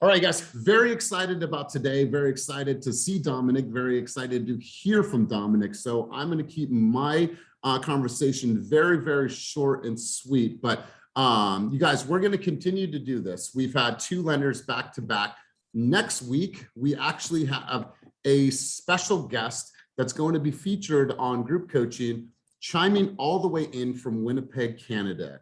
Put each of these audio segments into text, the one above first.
All right, guys, very excited about today. Very excited to see Dominic, very excited to hear from Dominic. So I'm going to keep my conversation very, very short and sweet. But you guys, we're going to continue to do this. We've had two lenders back to back. Next week, we actually have a special guest that's going to be featured on group coaching, chiming all the way in from Winnipeg, Canada.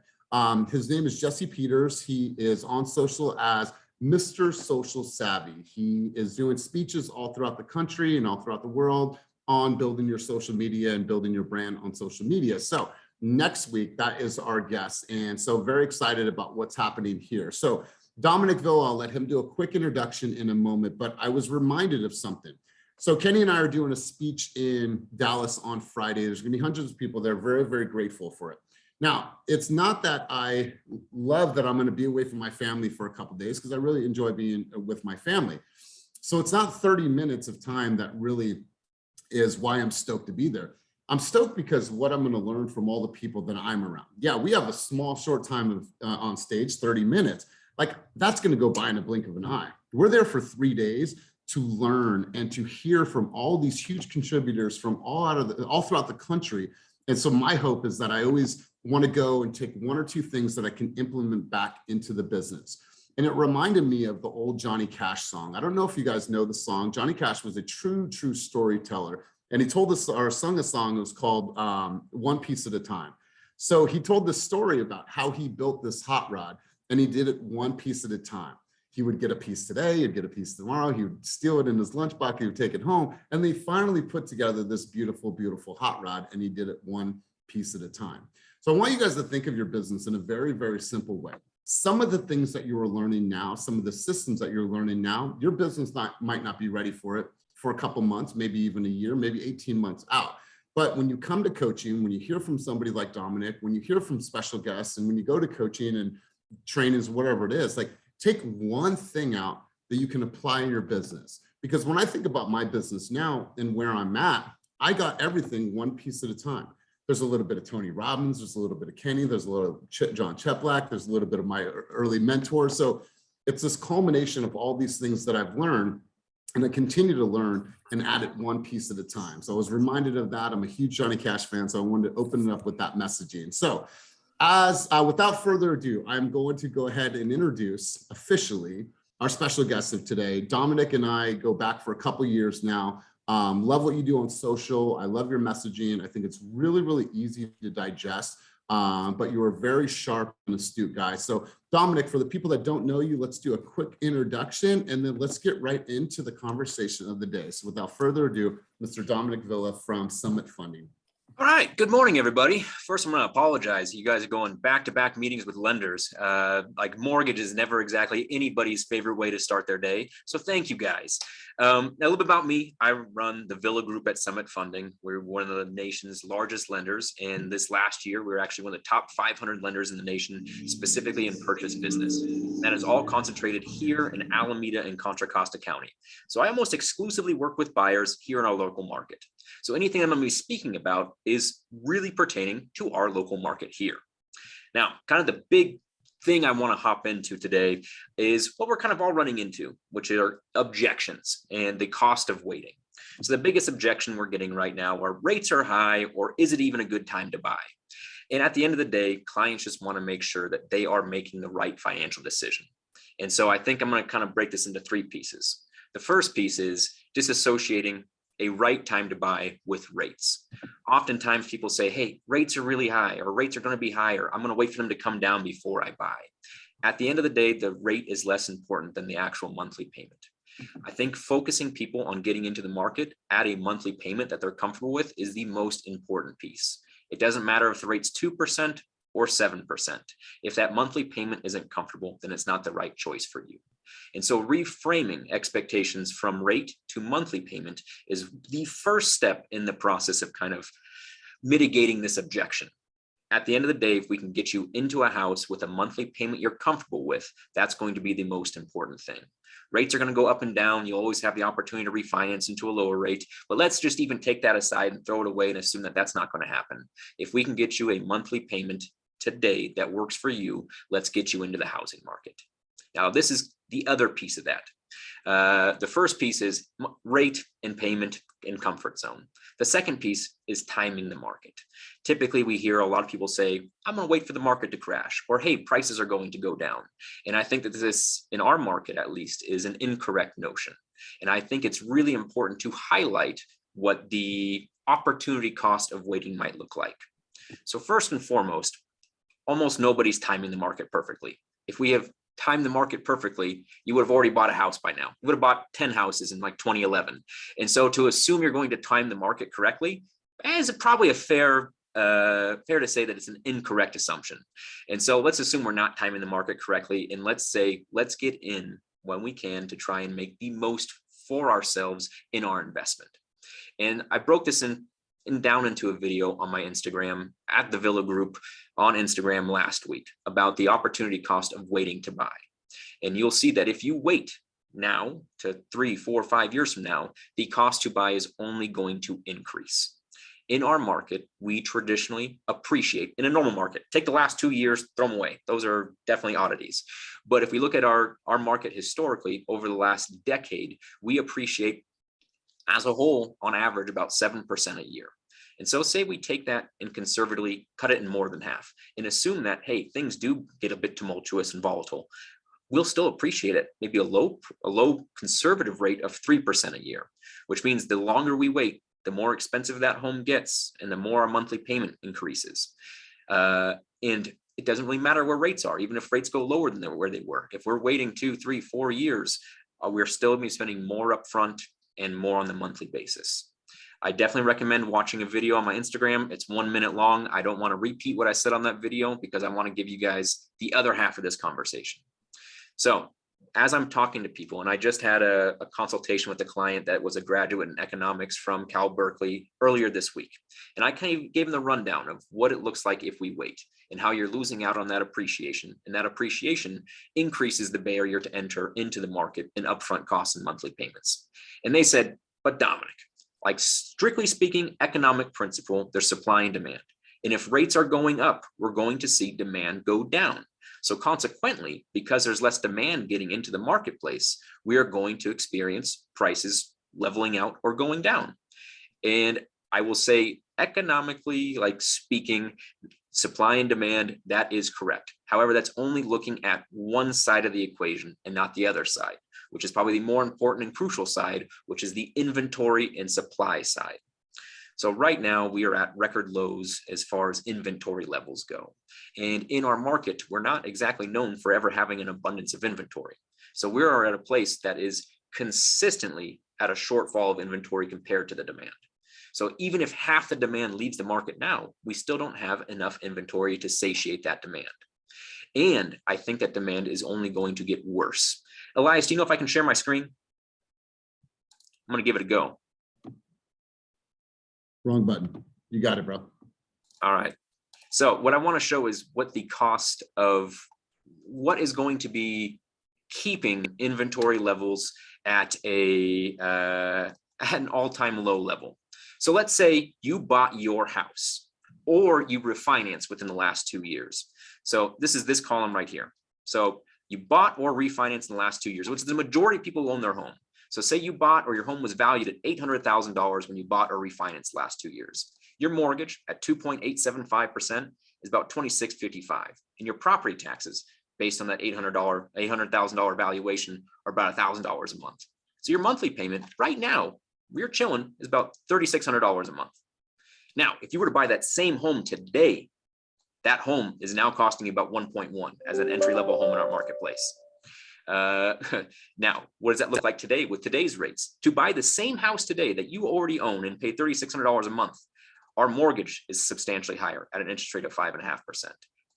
His name is Jesse Peters. He is on social as Mr. Social Savvy. He is doing speeches all throughout the country and all throughout the world on building your social media and building your brand on social media. So next week, that is our guest. And so very excited about what's happening here. So Dominic Villa, I'll let him do a quick introduction in a moment, but I was reminded of something. So Kenny and I are doing a speech in Dallas on Friday. There's gonna be hundreds of people there. Very, very grateful for it. Now, it's not that I love that I'm going to be away from my family for a couple of days, because I really enjoy being with my family. So it's not 30 minutes of time that really is why I'm stoked to be there. I'm stoked because what I'm going to learn from all the people that I'm around. Yeah, we have a small, short time of on stage, 30 minutes. Like, that's going to go by in a blink of an eye. We're there for 3 days to learn and to hear from all these huge contributors from all throughout the country. And so my hope is that I always want to go and take one or two things that I can implement back into the business. And it reminded me of the old Johnny Cash song. I don't know if you guys know the song. Johnny Cash was a true storyteller. And he told us, or sung a song that was called One Piece at a Time. So he told this story about how he built this hot rod, and he did it one piece at a time. He would get a piece today, he'd get a piece tomorrow, he would steal it in his lunch bucket, he would take it home, and they finally put together this beautiful, beautiful hot rod, and he did it one piece at a time. So I want you guys to think of your business in a very, very simple way. Some of the things that you are learning now, some of the systems that you're learning now, your business might not be ready for it for a couple months, maybe even a year, maybe 18 months out. But when you come to coaching, when you hear from somebody like Dominic, when you hear from special guests, and when you go to coaching and trainings, whatever it is, like, take one thing out that you can apply in your business. Because when I think about my business now and where I'm at, I got everything one piece at a time. There's a little bit of Tony Robbins, there's a little bit of Kenny, there's a little John Cheplack, there's a little bit of my early mentors. So it's this culmination of all these things that I've learned, and I continue to learn and add it one piece at a time. So I was reminded of that. I'm a huge Johnny Cash fan, so I wanted to open it up with that messaging. So without further ado, I'm going to go ahead and introduce officially our special guest of today. Dominic and I go back for a couple years now. Love what you do on social. I love your messaging. I think it's really, really easy to digest, but you're a very sharp and astute guy. So Dominic, for the people that don't know you, let's do a quick introduction, and then let's get right into the conversation of the day. So without further ado, Mr. Dominic Villa from Summit Funding. All right. Good morning, everybody. First, I'm going to apologize. You guys are going back-to-back meetings with lenders. Like, mortgage is never exactly anybody's favorite way to start their day. So thank you, guys. A little bit about me. I run the Villa Group at Summit Funding. We're one of the nation's largest lenders. And this last year, we were actually one of the top 500 lenders in the nation, specifically in purchase business. That is all concentrated here in Alameda and Contra Costa County. So I almost exclusively work with buyers here in our local market. So anything I'm going to be speaking about is really pertaining to our local market here. Now, kind of the big thing I want to hop into today is what we're kind of all running into, which are objections and the cost of waiting. So the biggest objection we're getting right now are rates are high, or is it even a good time to buy? And at the end of the day, clients just want to make sure that they are making the right financial decision. And so I think I'm going to kind of break this into 3 pieces. The first piece is disassociating a right time to buy with rates. Oftentimes people say, hey, rates are really high, or rates are going to be higher. I'm going to wait for them to come down before I buy. At the end of the day, the rate is less important than the actual monthly payment. I think focusing people on getting into the market at a monthly payment that they're comfortable with is the most important piece. It doesn't matter if the rate's 2% or 7%. If that monthly payment isn't comfortable, then it's not the right choice for you. And so reframing expectations from rate to monthly payment is the first step in the process of kind of mitigating this objection. At the end of the day, if we can get you into a house with a monthly payment you're comfortable with, that's going to be the most important thing. Rates are going to go up and down. You'll always have the opportunity to refinance into a lower rate, but let's just even take that aside and throw it away and assume that that's not going to happen. If we can get you a monthly payment today that works for you, let's get you into the housing market. Now, this is the other piece of that. The first piece is rate and payment in comfort zone. The second piece is timing the market. Typically, we hear a lot of people say, I'm going to wait for the market to crash, or hey, prices are going to go down. And I think that this, in our market at least, is an incorrect notion. And I think it's really important to highlight what the opportunity cost of waiting might look like. So first and foremost, almost nobody's timing the market perfectly. If we have timed the market perfectly, you would have already bought a house by now. You would have bought 10 houses in like 2011. And so to assume you're going to time the market correctly is probably a fair to say that it's an incorrect assumption. And so let's assume we're not timing the market correctly. And let's get in when we can to try and make the most for ourselves in our investment. And I broke this down into a video on my Instagram at the Villa Group on Instagram last week about the opportunity cost of waiting to buy. And you'll see that if you wait now to 3, 4, 5 years from now, the cost to buy is only going to increase. In our market, we traditionally appreciate in a normal market. Take the last 2 years, throw them away. Those are definitely oddities. But if we look at our market historically over the last decade, we appreciate as a whole, on average, about 7% a year. And so say we take that and conservatively cut it in more than half and assume that, hey, things do get a bit tumultuous and volatile. We'll still appreciate it, maybe a low conservative rate of 3% a year, which means the longer we wait, the more expensive that home gets and the more our monthly payment increases. And it doesn't really matter where rates are, even if rates go lower than where they were. If we're waiting 2, 3, 4 years, we're still going to be spending more upfront and more on the monthly basis. I definitely recommend watching a video on my Instagram. It's 1 minute long. I don't want to repeat what I said on that video because I want to give you guys the other half of this conversation. So as I'm talking to people, and I just had a consultation with a client that was a graduate in economics from Cal Berkeley earlier this week. And I kind of gave him the rundown of what it looks like if we wait and how you're losing out on that appreciation. And that appreciation increases the barrier to enter into the market in upfront costs and monthly payments. And they said, but Dominic, like strictly speaking, economic principle, there's supply and demand. And if rates are going up, we're going to see demand go down. So consequently, because there's less demand getting into the marketplace, we are going to experience prices leveling out or going down. And I will say economically, like speaking, supply and demand, that is correct. However, that's only looking at one side of the equation and not the other side, which is probably the more important and crucial side, which is the inventory and supply side. So right now we are at record lows as far as inventory levels go. And in our market, we're not exactly known for ever having an abundance of inventory. So we are at a place that is consistently at a shortfall of inventory compared to the demand. So even if half the demand leaves the market now, we still don't have enough inventory to satiate that demand. And I think that demand is only going to get worse. Elias, do you know if I can share my screen? I'm going to give it a go. Wrong button. You got it, bro. All right. So what I want to show is what the cost of what is going to be keeping inventory levels at an all-time low level. So let's say you bought your house or you refinanced within the last 2 years. So this is this column right here. So you bought or refinanced in the last 2 years, which is the majority of people who own their home. So say you bought or your home was valued at $800,000 when you bought or refinanced last 2 years. Your mortgage at 2.875% is about $2,655. And your property taxes based on that $800,000 valuation are about $1,000 a month. So your monthly payment right now, we're chilling, is about $3,600 a month. Now, if you were to buy that same home today, that home is now costing you about 1.1 as an entry-level home in our marketplace. Now, what does that look like today with today's rates? To buy the same house today that you already own and pay $3,600 a month, our mortgage is substantially higher at an interest rate of 5.5%.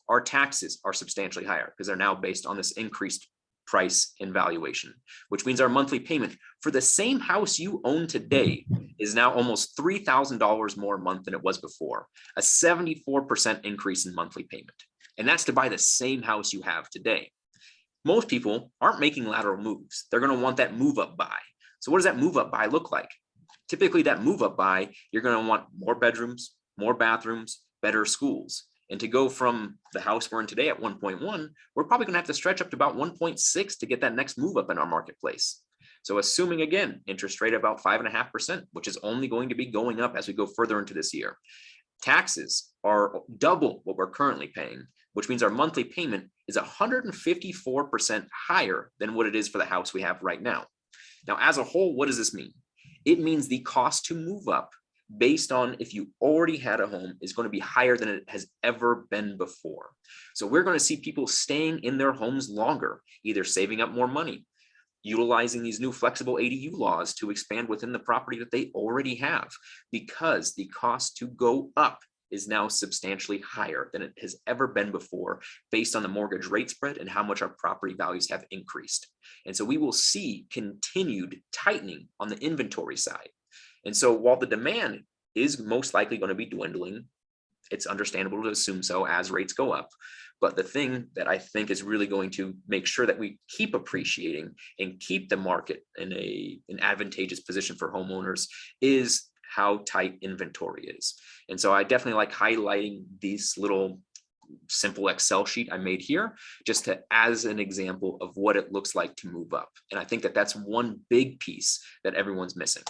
Our taxes are substantially higher because they're now based on this increased price and valuation, which means our monthly payment for the same house you own today is now almost $3,000 more a month than it was before, a 74% increase in monthly payment. And that's to buy the same house you have today. Most people aren't making lateral moves. They're going to want that move up buy. So what does that move up buy look like? Typically that move up buy, you're going to want more bedrooms, more bathrooms, better schools. And to go from the house we're in today at 1.1, we're probably going to have to stretch up to about 1.6 to get that next move up in our marketplace. So assuming, again, interest rate about 5.5%, which is only going to be going up as we go further into this year. Taxes are double what we're currently paying, which means our monthly payment is 154% higher than what it is for the house we have right now. Now, as a whole, what does this mean? It means the cost to move up based on if you already had a home is going to be higher than it has ever been before. So we're going to see people staying in their homes longer, either saving up more money, utilizing these new flexible ADU laws to expand within the property that they already have, because the cost to go up is now substantially higher than it has ever been before, based on the mortgage rate spread and how much our property values have increased. And so we will see continued tightening on the inventory side. And so while the demand is most likely going to be dwindling, it's understandable to assume so as rates go up. But the thing that I think is really going to make sure that we keep appreciating and keep the market in an advantageous position for homeowners is how tight inventory is. And so I definitely like highlighting these little simple Excel sheet I made here, just as an example of what it looks like to move up. And I think that that's one big piece that everyone's missing.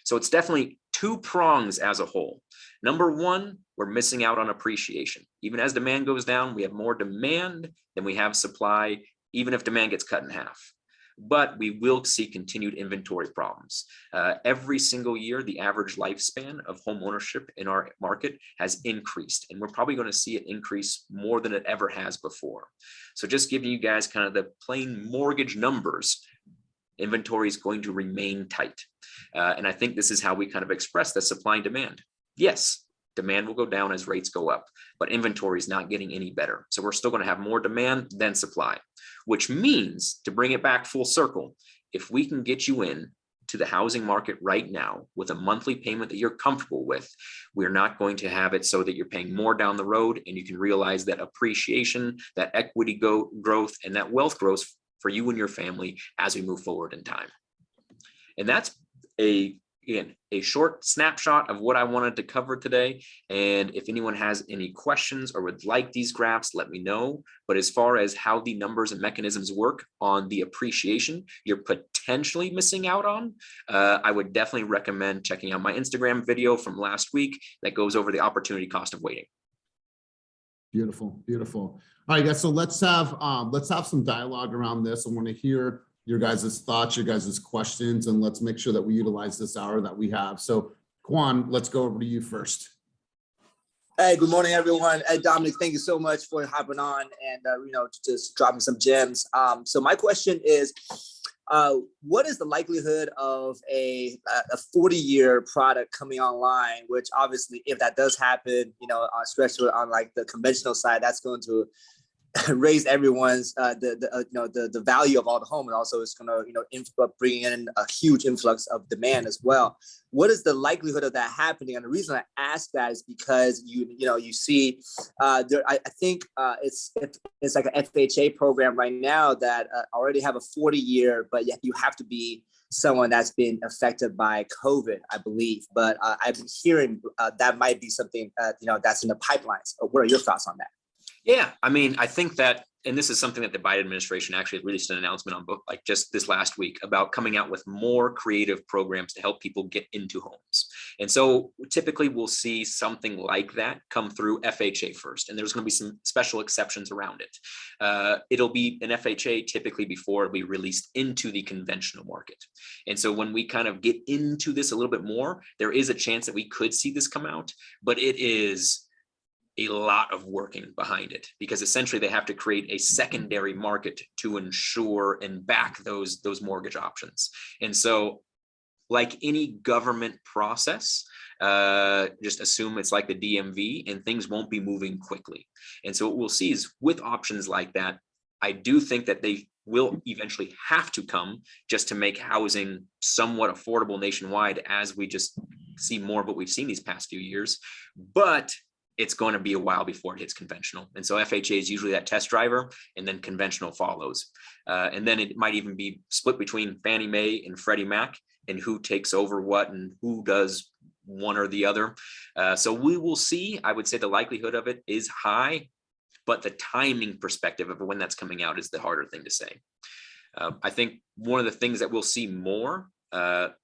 So it's definitely two prongs as a whole. Number one, we're missing out on appreciation. Even as demand goes down, we have more demand than we have supply, even if demand gets cut in half. But we will see continued inventory problems. Every single year, the average lifespan of home ownership in our market has increased, and we're probably going to see it increase more than it ever has before. So just giving you guys kind of the plain mortgage numbers, inventory is going to remain tight. And I think this is how we kind of express the supply and demand. Yes, demand will go down as rates go up, but inventory is not getting any better. So we're still going to have more demand than supply, which means, to bring it back full circle, if we can get you in to the housing market right now with a monthly payment that you're comfortable with, we're not going to have it so that you're paying more down the road, and you can realize that appreciation, that equity growth, and that wealth growth for you and your family as we move forward in time. And that's a short snapshot of what I wanted to cover today. And if anyone has any questions or would like these graphs, let me know. But as far as how the numbers and mechanisms work on the appreciation you're potentially missing out on, I would definitely recommend checking out my Instagram video from last week that goes over the opportunity cost of waiting. Beautiful, beautiful. All right, guys. So let's have some dialogue around this. I want to hear your guys' thoughts, your guys' questions, and let's make sure that we utilize this hour that we have. So Kwan, let's go over to you first. Hey, good morning, everyone. Hey, Dominic, thank you so much for hopping on and, just dropping some gems. So my question is, what is the likelihood of a 40-year product coming online, which obviously, if that does happen, especially on like the conventional side, that's going to raise everyone's the value of all the home, and also it's going to bring in a huge influx of demand as well. What is the likelihood of that happening? And the reason I ask that is because you see there, I think it's like an FHA program right now that already have a 40-year, but you have to be someone that's been affected by COVID, I believe. But I've been hearing that might be something that's in the pipelines. What are your thoughts on that? Yeah, I mean, I think that, and this is something that the Biden administration actually released an announcement on, like just this last week, about coming out with more creative programs to help people get into homes. And so typically we'll see something like that come through FHA first, and there's going to be some special exceptions around it. It'll be an FHA typically before it'll be released into the conventional market. And so when we kind of get into this a little bit more, there is a chance that we could see this come out, but it is a lot of working behind it, because essentially they have to create a secondary market to ensure and back those mortgage options. And so, like any government process, just assume it's like the DMV, and things won't be moving quickly. And so what we'll see is, with options like that, I do think that they will eventually have to come just to make housing somewhat affordable nationwide, as we just see more of what we've seen these past few years. But it's going to be a while before it hits conventional. And so FHA is usually that test driver, and then conventional follows. And then it might even be split between Fannie Mae and Freddie Mac, and who takes over what and who does one or the other. So we will see. I would say the likelihood of it is high, but the timing perspective of when that's coming out is the harder thing to say. I think one of the things that we'll see more,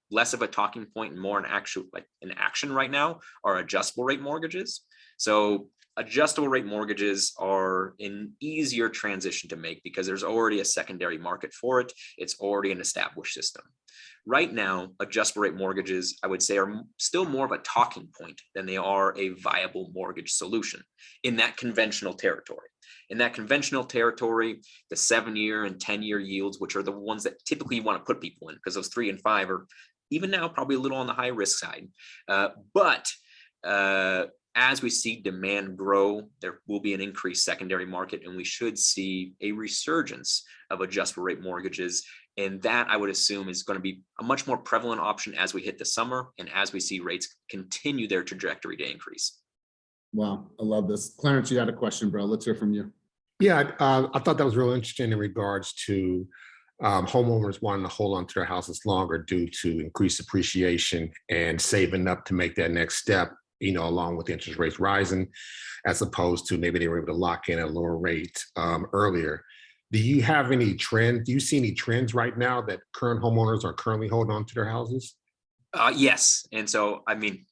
less of a talking point and more an action right now, are adjustable rate mortgages. So adjustable rate mortgages are an easier transition to make because there's already a secondary market for it. It's already an established system. Right now, adjustable rate mortgages, I would say, are still more of a talking point than they are a viable mortgage solution in that conventional territory. In that conventional territory, the 7-year and 10-year yields, which are the ones that typically you want to put people in, because those 3 and 5 are even now probably a little on the high risk side. But as we see demand grow, there will be an increased secondary market, and we should see a resurgence of adjustable rate mortgages. And that, I would assume, is going to be a much more prevalent option as we hit the summer and as we see rates continue their trajectory to increase. Wow, I love this. Clarence, you had a question, bro. Let's hear from you. Yeah, I thought that was real interesting in regards to homeowners wanting to hold on to their houses longer due to increased appreciation and saving up to make that next step, you know, along with interest rates rising, as opposed to maybe they were able to lock in at a lower rate earlier. Do you have any trends? Do you see any trends right now that current homeowners are currently holding on to their houses? Yes. And so, I mean,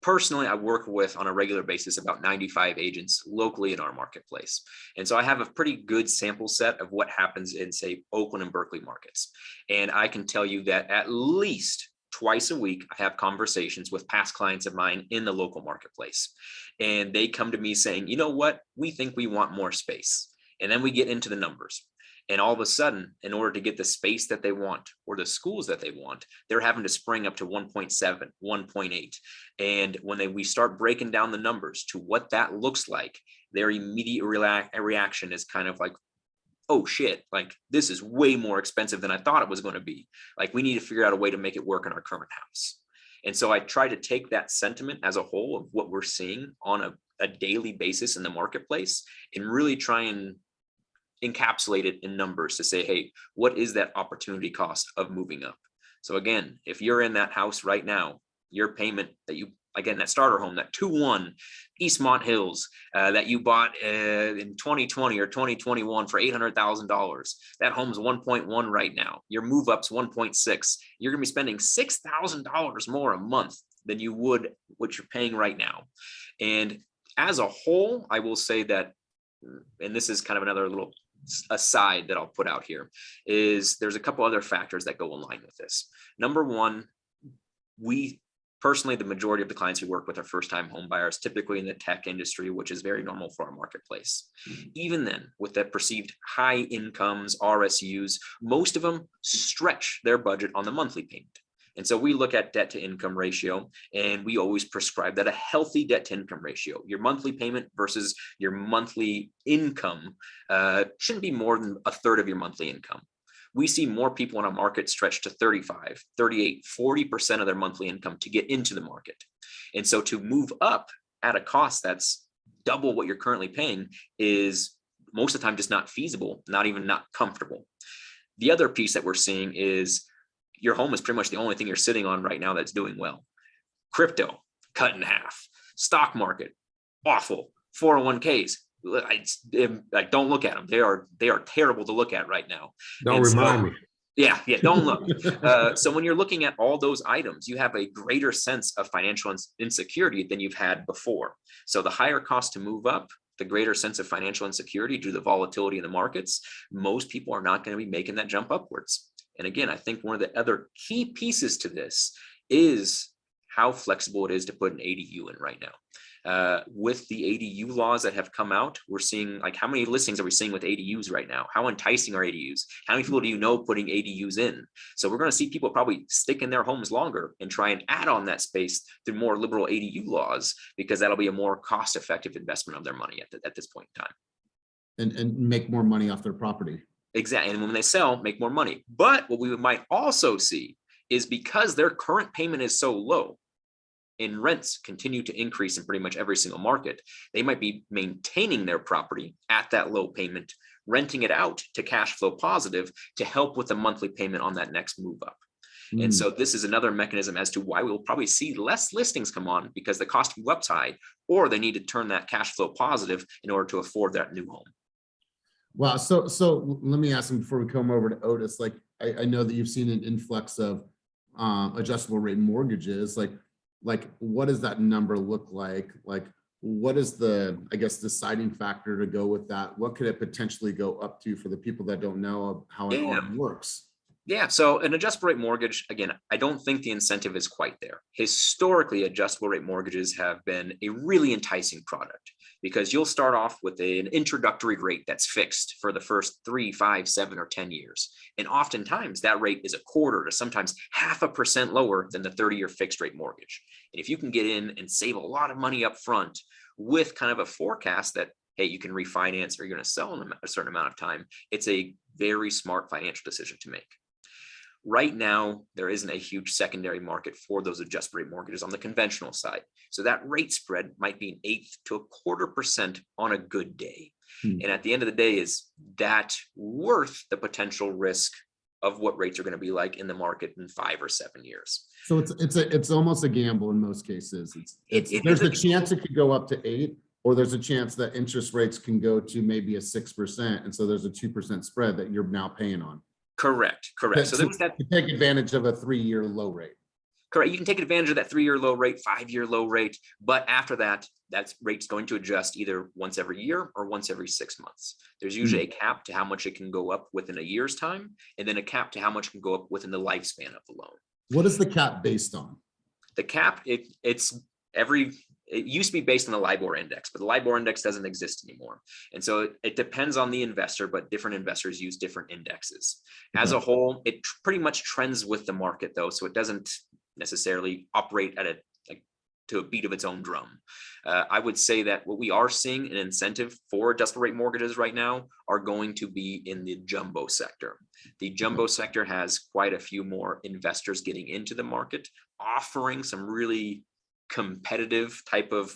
personally, I work with on a regular basis about 95 agents locally in our marketplace. And so I have a pretty good sample set of what happens in, say, Oakland and Berkeley markets. And I can tell you that at least twice a week, I have conversations with past clients of mine in the local marketplace. And they come to me saying, you know what, we think we want more space. And then we get into the numbers. And all of a sudden, in order to get the space that they want or the schools that they want, they're having to spring up to 1.7, 1.8. And when we start breaking down the numbers to what that looks like, their immediate reaction is kind of like, oh shit, like this is way more expensive than I thought it was going to be. Like we need to figure out a way to make it work in our current house. And so I try to take that sentiment as a whole of what we're seeing on a daily basis in the marketplace and really try and encapsulate it in numbers to say, hey, what is that opportunity cost of moving up? So again, if you're in that house right now, your payment that you, again, that starter home, that 2-1 Eastmont Hills that you bought in 2020 or 2021 for $800,000, that home's 1.1 right now. Your move up's 1.6. You're gonna be spending $6,000 more a month than you would what you're paying right now. And as a whole, I will say that, and this is kind of another little aside that I'll put out here, is there's a couple other factors that go in line with this. Number one, we personally, the majority of the clients we work with are first-time home buyers, typically in the tech industry, which is very normal for our marketplace. Even then, with that perceived high incomes, RSUs, most of them stretch their budget on the monthly payment. And so we look at debt to income ratio, and we always prescribe that a healthy debt to income ratio, your monthly payment versus your monthly income, shouldn't be more than a third of your monthly income. We see more people in our market stretch to 35, 38, 40% of their monthly income to get into the market. And so to move up at a cost that's double what you're currently paying is most of the time just not feasible, not comfortable. The other piece that we're seeing is your home is pretty much the only thing you're sitting on right now that's doing well. Crypto, cut in half. Stock market, awful. 401ks, like don't look at them. They are terrible to look at right now. Don't remind me. Yeah, don't look. So when you're looking at all those items, you have a greater sense of financial insecurity than you've had before. So the higher cost to move up, the greater sense of financial insecurity due to the volatility in the markets, most people are not going to be making that jump upwards. And again, I think one of the other key pieces to this is how flexible it is to put an ADU in right now. With the ADU laws that have come out, we're seeing, like, how many listings are we seeing with ADUs right now? How enticing are ADUs? How many people do you know putting ADUs in? So we're going to see people probably stick in their homes longer and try and add on that space through more liberal ADU laws, because that'll be a more cost-effective investment of their money at this point in time. And make more money off their property. Exactly. And when they sell, make more money. But what we might also see is because their current payment is so low and rents continue to increase in pretty much every single market, they might be maintaining their property at that low payment, renting it out to cash flow positive to help with the monthly payment on that next move up. And so this is another mechanism as to why we'll probably see less listings come on, because the cost of up's high, or they need to turn that cash flow positive in order to afford that new home. Wow. So let me ask him before we come over to Otis, like, I know that you've seen an influx of adjustable rate mortgages. Like what does that number look like? Like, what is the, I guess, deciding factor to go with that? What could it potentially go up to for the people that don't know how it all works? Yeah, so an adjustable rate mortgage, again, I don't think the incentive is quite there. Historically, adjustable rate mortgages have been a really enticing product, because you'll start off with an introductory rate that's fixed for the first 3, 5, 7, or 10 years. And oftentimes that rate is a quarter to sometimes 0.5% lower than the 30-year fixed rate mortgage. And if you can get in and save a lot of money up front with kind of a forecast that, hey, you can refinance or you're going to sell in a certain amount of time, it's a very smart financial decision to make. Right now, there isn't a huge secondary market for those adjustable rate mortgages on the conventional side. So that rate spread might be 1/8 to 1/4% on a good day. And at the end of the day, is that worth the potential risk of what rates are going to be like in the market in 5 or 7 years? So it's almost a gamble in most cases. There's a chance it could go up to 8, or there's a chance that interest rates can go to maybe a 6%. And so there's a 2% spread that you're now paying on. Correct. So there was that. To take advantage of a 3-year low rate. Correct. You can take advantage of that 3-year low rate, 5-year low rate, but after that, that rate's going to adjust either once every year or once every 6 months. There's usually a cap to how much it can go up within a year's time, and then a cap to how much it can go up within the lifespan of the loan. What is the cap based on? The cap, it used to be based on the LIBOR index, but the LIBOR index doesn't exist anymore. And so it depends on the investor, but different investors use different indexes. As a whole, it pretty much trends with the market though. So it doesn't necessarily operate at to a beat of its own drum. I would say that what we are seeing an incentive for adjustable rate mortgages right now are going to be in the jumbo sector. The jumbo sector has quite a few more investors getting into the market, offering some really competitive type of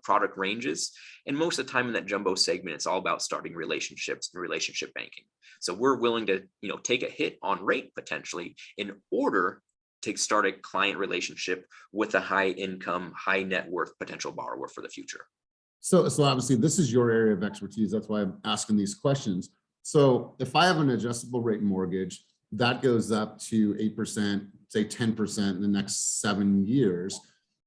product ranges. And most of the time in that jumbo segment, it's all about starting relationships and relationship banking. So we're willing to, take a hit on rate potentially in order to start a client relationship with a high income, high net worth potential borrower for the future. So obviously this is your area of expertise. That's why I'm asking these questions. So if I have an adjustable rate mortgage that goes up to 8%, say 10% in the next 7 years,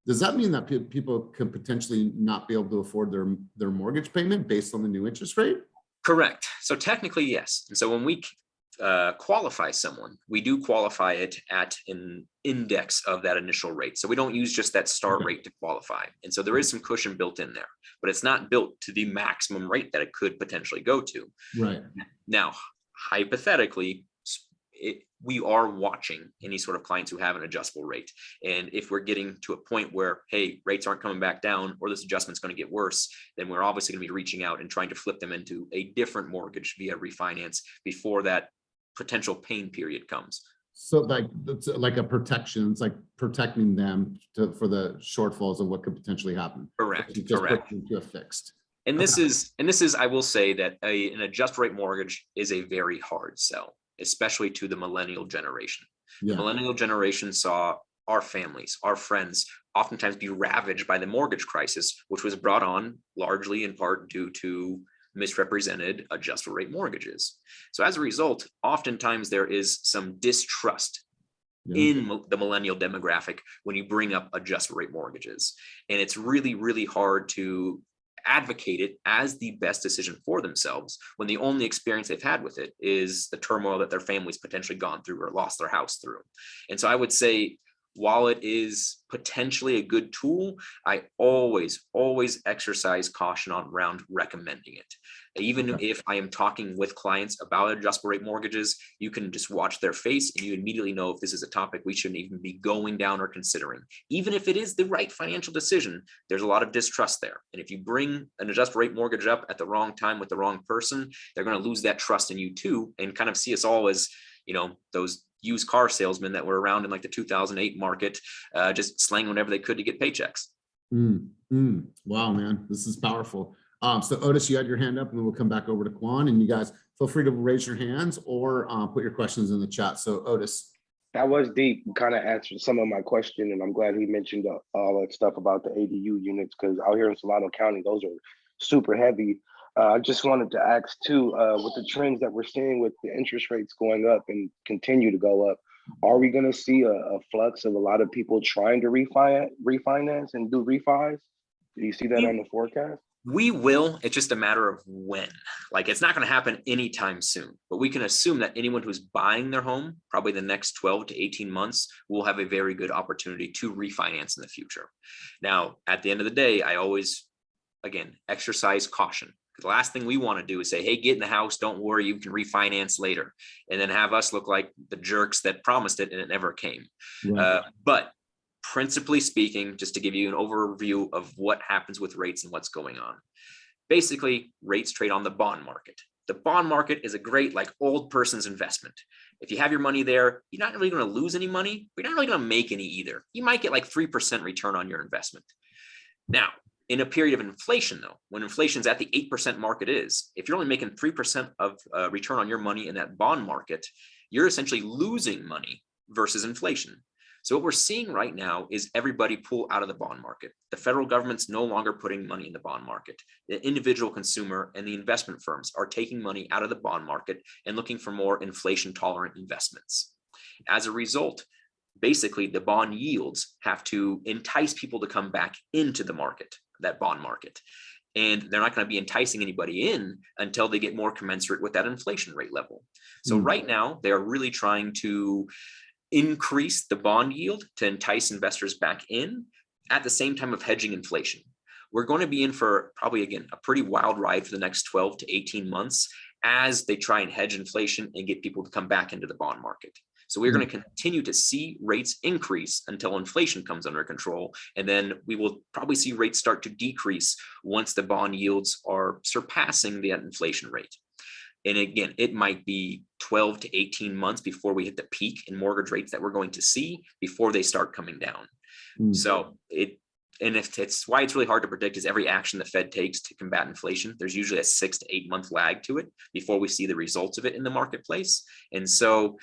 does that mean that people could potentially not be able to afford their mortgage payment based on the new interest rate? Correct. So technically, yes. And so when we qualify someone, we do qualify it at an index of that initial rate. So we don't use just that start rate to qualify. And so there is some cushion built in there, but it's not built to the maximum rate that it could potentially go to. Right. Now, hypothetically, we are watching any sort of clients who have an adjustable rate. And if we're getting to a point where, hey, rates aren't coming back down, or this adjustment's going to get worse, then we're obviously going to be reaching out and trying to flip them into a different mortgage via refinance before that potential pain period comes. So it's like a protection. It's like protecting them for the shortfalls of what could potentially happen. Correct. Just put them to a fixed. And this is, I will say that an adjustable rate mortgage is a very hard sell, especially to the millennial generation. Yeah. The millennial generation saw our families, our friends, oftentimes be ravaged by the mortgage crisis, which was brought on largely in part due to misrepresented adjustable rate mortgages. So as a result, oftentimes there is some distrust in the millennial demographic when you bring up adjustable rate mortgages. And it's really, really hard to advocate it as the best decision for themselves when the only experience they've had with it is the turmoil that their family's potentially gone through or lost their house through. And so I would say, while it is potentially a good tool, I always exercise caution around recommending it. Even if I am talking with clients about adjustable rate mortgages, you can just watch their face and you immediately know if this is a topic we shouldn't even be going down or considering. Even if it is the right financial decision, there's a lot of distrust there. And if you bring an adjustable rate mortgage up at the wrong time with the wrong person, they're going to lose that trust in you too, and kind of see us all as, those used car salesmen that were around in like the 2008 market, just slaying whatever they could to get paychecks. Wow, man, this is powerful. So Otis, you had your hand up, and then we'll come back over to Quan, and you guys feel free to raise your hands or put your questions in the chat. So Otis. That was deep. Kind of answered some of my question, and I'm glad he mentioned all that stuff about the ADU units, because out here in Solano County, those are super heavy. I just wanted to ask too, with the trends that we're seeing with the interest rates going up and continue to go up, are we going to see a flux of a lot of people trying to refinance and do refis? Do you see that on the forecast? We will. It's just a matter of when. Like, it's not going to happen anytime soon, but we can assume that anyone who's buying their home, probably the next 12 to 18 months, will have a very good opportunity to refinance in the future. Now, at the end of the day, I always, again, exercise caution. The last thing we want to do is say, hey, get in the house, don't worry, you can refinance later, and then have us look like the jerks that promised it and it never came. Right. But principally speaking, just to give you an overview of what happens with rates and what's going on. Basically, rates trade on the bond market. The bond market is a great, like, old person's investment. If you have your money there, you're not really going to lose any money, but you're not really going to make any either. You might get like 3% return on your investment. Now, in a period of inflation, though, when inflation's at the 8% market is, if you're only making 3% of return on your money in that bond market, you're essentially losing money versus inflation. So what we're seeing right now is everybody pull out of the bond market. The federal government's no longer putting money in the bond market. The individual consumer and the investment firms are taking money out of the bond market and looking for more inflation tolerant investments. As a result, basically the bond yields have to entice people to come back into the market, that bond market. And they're not going to be enticing anybody in until they get more commensurate with that inflation rate level. So right now, they're really trying to increase the bond yield to entice investors back in at the same time of hedging inflation. We're going to be in for probably, again, a pretty wild ride for the next 12 to 18 months as they try and hedge inflation and get people to come back into the bond market. So we're going to continue to see rates increase until inflation comes under control. And then we will probably see rates start to decrease once the bond yields are surpassing the inflation rate. And again, it might be 12 to 18 months before we hit the peak in mortgage rates that we're going to see before they start coming down. So it's why it's really hard to predict is every action the Fed takes to combat inflation, there's usually a 6 to 8 month lag to it before we see the results of it in the marketplace. And so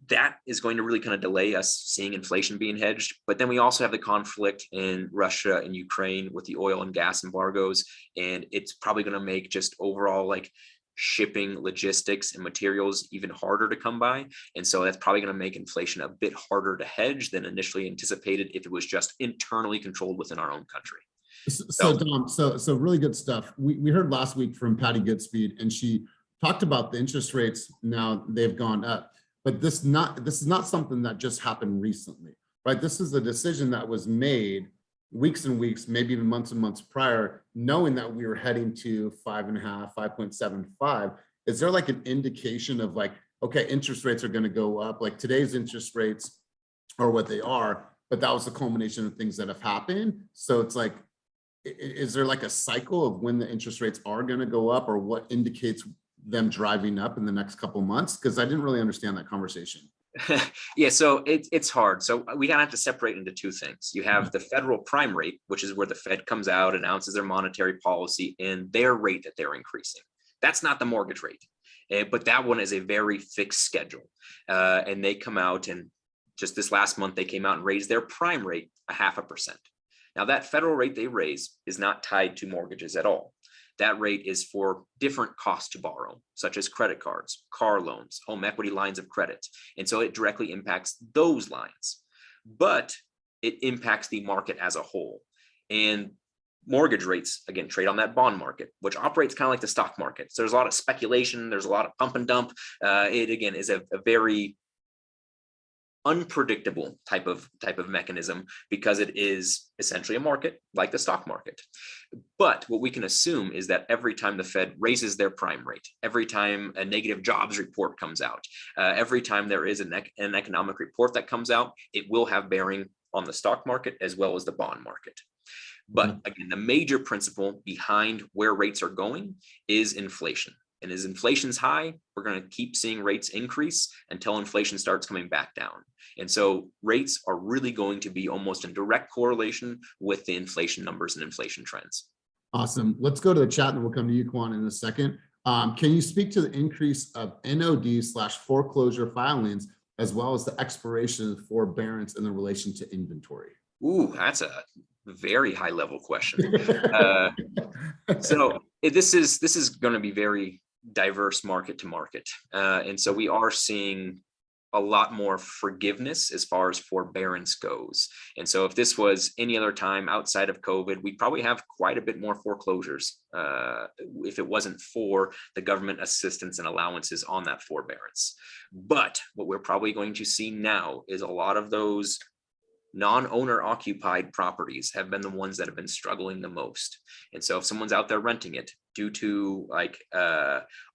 that is going to really kind of delay us seeing inflation being hedged. But then we also have the conflict in Russia and Ukraine with the oil and gas embargoes. And it's probably going to make just overall like shipping, logistics, and materials even harder to come by. And so that's probably going to make inflation a bit harder to hedge than initially anticipated if it was just internally controlled within our own country. So Dom, so really good stuff. We heard last week from Patty Goodspeed, and she talked about the interest rates. Now they've gone up, but this is not something that just happened recently, right? This is a decision that was made weeks and weeks, maybe even months and months prior, knowing that we were heading to 5.5, 5.75. Is there like an indication of like, okay, interest rates are going to go up? Like today's interest rates are what they are, but that was the culmination of things that have happened. So it's like, is there like a cycle of when the interest rates are going to go up, or what indicates them driving up in the next couple of months? Because I didn't really understand that conversation. Yeah, so it's hard. So we gotta have to separate into two things. You have the federal prime rate, which is where the Fed comes out, announces their monetary policy and their rate that they're increasing. That's not the mortgage rate, but that one is a very fixed schedule. And they come out, and just this last month, they came out and raised their prime rate 0.5%. Now that federal rate they raise is not tied to mortgages at all. That rate is for different costs to borrow, such as credit cards, car loans, home equity lines of credit. And so it directly impacts those lines, but it impacts the market as a whole. And mortgage rates, again, trade on that bond market, which operates kind of like the stock market. So there's a lot of speculation. There's a lot of pump and dump. It, again, is a very unpredictable type of mechanism, because it is essentially a market like the stock market. But what we can assume is that every time the Fed raises their prime rate, every time a negative jobs report comes out, every time there is an economic report that comes out, it will have bearing on the stock market as well as the bond market. But again, the major principle behind where rates are going is inflation. And as inflation's high, we're going to keep seeing rates increase until inflation starts coming back down. And so rates are really going to be almost in direct correlation with the inflation numbers and inflation trends. Awesome. Let's go to the chat and we'll come to you, Quan, in a second. Can you speak to the increase of NOD/foreclosure filings as well as the expiration of forbearance in relation to inventory? Ooh, that's a very high level question. So this is going to be very diverse market to market. And so we are seeing a lot more forgiveness as far as forbearance goes. And so if this was any other time outside of COVID, we'd probably have quite a bit more foreclosures if it wasn't for the government assistance and allowances on that forbearance. But what we're probably going to see now is a lot of those non-owner occupied properties have been the ones that have been struggling the most. And so if someone's out there renting it due to like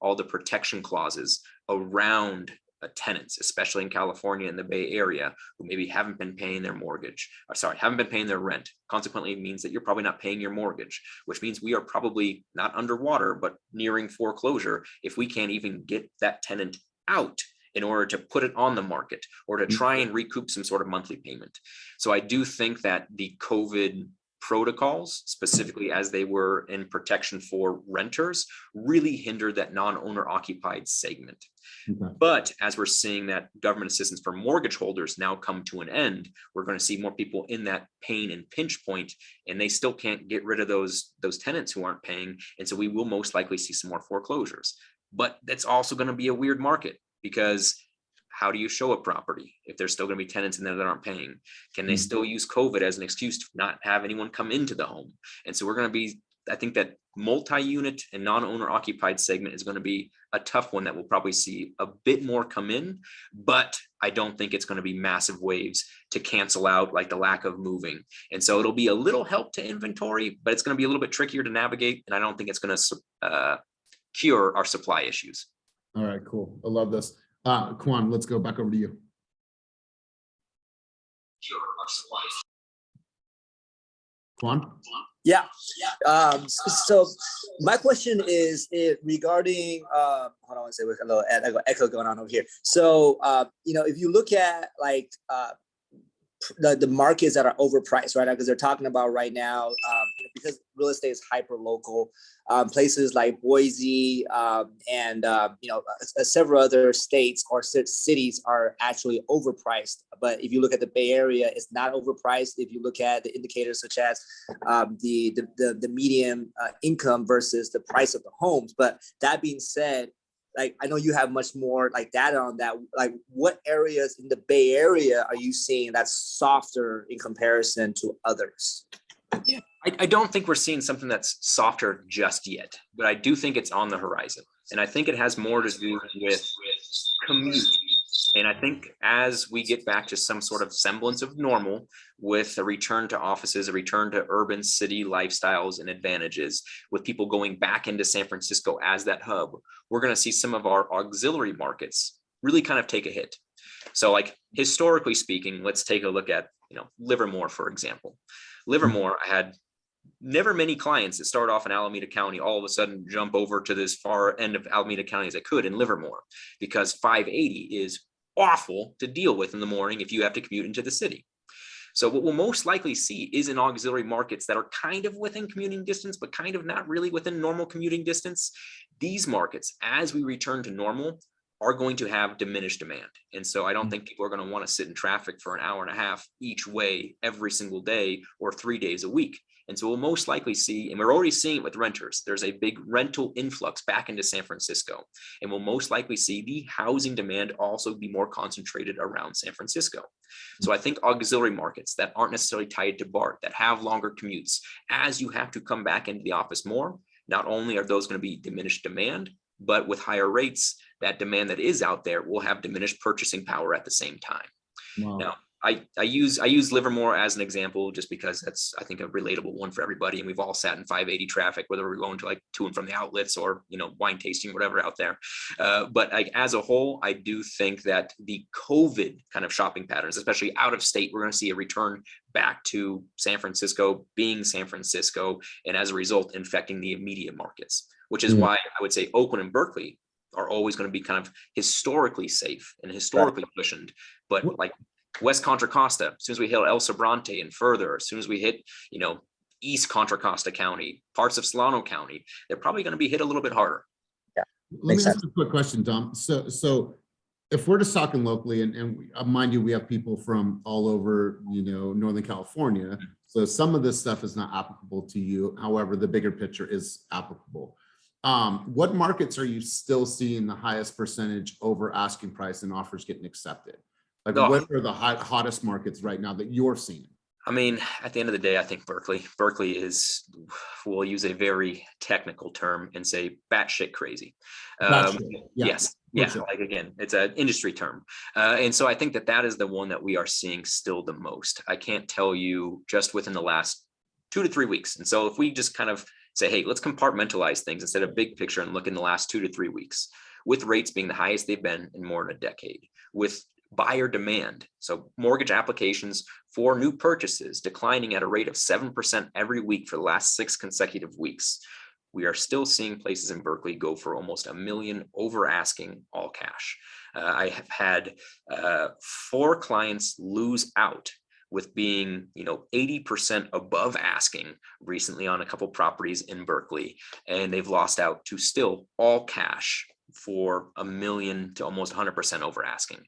all the protection clauses around tenants, especially in California and the Bay Area, who maybe haven't been paying their mortgage, or sorry, haven't been paying their rent. Consequently, it means that you're probably not paying your mortgage, which means we are probably not underwater, but nearing foreclosure if we can't even get that tenant out in order to put it on the market or to try and recoup some sort of monthly payment. So I do think that the COVID protocols, specifically as they were in protection for renters, really hindered that non-owner occupied segment. Okay. But as we're seeing that government assistance for mortgage holders now come to an end, we're going to see more people in that pain and pinch point, and they still can't get rid of those tenants who aren't paying. And so we will most likely see some more foreclosures. But that's also going to be a weird market, because how do you show a property if there's still going to be tenants in there that aren't paying? Can they still use COVID as an excuse to not have anyone come into the home? And so we're going to be, I think that multi-unit and non-owner occupied segment is going to be a tough one that we'll probably see a bit more come in, but I don't think it's going to be massive waves to cancel out like the lack of moving. And so it'll be a little help to inventory, but it's going to be a little bit trickier to navigate. And I don't think it's going to cure our supply issues. All right, cool. I love this. Kwan, let's go back over to you. Kwan? Yeah. So my question is regarding, hold on one second, a little echo going on over here. So, if you look at like the markets that are overpriced right now, because they're talking about right now, because real estate is hyper local, places like Boise and several other states or cities are actually overpriced. But if you look at the Bay Area, it's not overpriced. If you look at the indicators such as the median income versus the price of the homes. But that being said, like, I know you have much more like data on that. Like, what areas in the Bay Area are you seeing that's softer in comparison to others? Yeah, I don't think we're seeing something that's softer just yet, but I do think it's on the horizon. And I think it has more to do with commute. And I think as we get back to some sort of semblance of normal with a return to offices, a return to urban city lifestyles and advantages, with people going back into San Francisco as that hub, we're going to see some of our auxiliary markets really kind of take a hit. So like historically speaking, let's take a look at, Livermore, for example. Livermore, I had never many clients that start off in Alameda County all of a sudden jump over to this far end of Alameda County as I could in Livermore, because 580 is awful to deal with in the morning if you have to commute into the city. So what we'll most likely see is in auxiliary markets that are kind of within commuting distance, but kind of not really within normal commuting distance. These markets, as we return to normal, are going to have diminished demand. And so I don't think people are going to want to sit in traffic for an hour and a half each way every single day or 3 days a week. And so we'll most likely see, and we're already seeing it with renters, there's a big rental influx back into San Francisco. And we'll most likely see the housing demand also be more concentrated around San Francisco. So I think auxiliary markets that aren't necessarily tied to BART, that have longer commutes, as you have to come back into the office more, not only are those going to be diminished demand, but with higher rates, that demand that is out there will have diminished purchasing power at the same time. Wow. Now, I use Livermore as an example just because that's, I think, a relatable one for everybody. And we've all sat in 580 traffic, whether we're going to like to and from the outlets or, wine tasting, whatever out there. But as a whole, I do think that the COVID kind of shopping patterns, especially out of state, we're going to see a return back to San Francisco being San Francisco. And as a result, infecting the immediate markets, which is why I would say Oakland and Berkeley are always going to be kind of historically safe and historically cushioned. But like West Contra Costa, as soon as we hit El Sobrante and further, as soon as we hit, East Contra Costa County, parts of Solano County, they're probably going to be hit a little bit harder. Let me ask you a quick question, Dom. So if we're just talking locally, mind you, we have people from all over, Northern California. So some of this stuff is not applicable to you. However, the bigger picture is applicable. What markets are you still seeing the highest percentage over asking price and offers getting accepted? Like, what are the hottest markets right now that you're seeing? I mean, at the end of the day, I think Berkeley is, we'll use a very technical term and say batshit crazy. Yes. Yeah. Sure. Like, again, it's an industry term. And so I think that is the one that we are seeing still the most. I can't tell you just within the last 2 to 3 weeks. And so if we just kind of say, hey, let's compartmentalize things instead of big picture and look in the last 2 to 3 weeks, with rates being the highest they've been in more than a decade, with buyer demand. So mortgage applications for new purchases declining at a rate of 7% every week for the last 6 consecutive weeks. We are still seeing places in Berkeley go for almost $1 million over asking, all cash. I have had 4 clients lose out with being, 80% above asking recently on a couple properties in Berkeley, and they've lost out to still all cash for $1 million to almost 100% over asking.